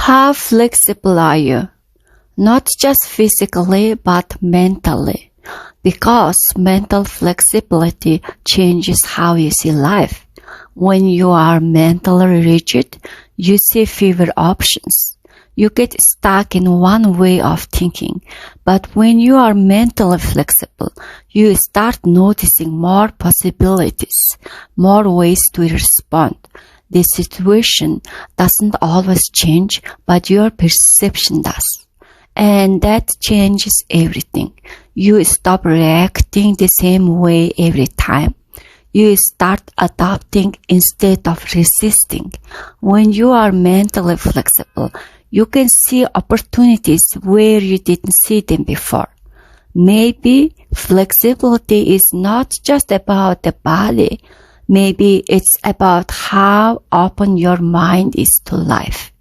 How flexible are you? Not just physically, but mentally. Because mental flexibility changes how you see life. When you are mentally rigid, you see fewer options. You get stuck in one way of thinking. But when you are mentally flexible, you start noticing more possibilities, more ways to respond. The situation doesn't always change, but your perception does. And that changes everything. You stop reacting the same way every time. You start adapting instead of resisting. When you are mentally flexible, you can see opportunities where you didn't see them before. Maybe flexibility is not just about the body. Maybe it's about how open your mind is to life.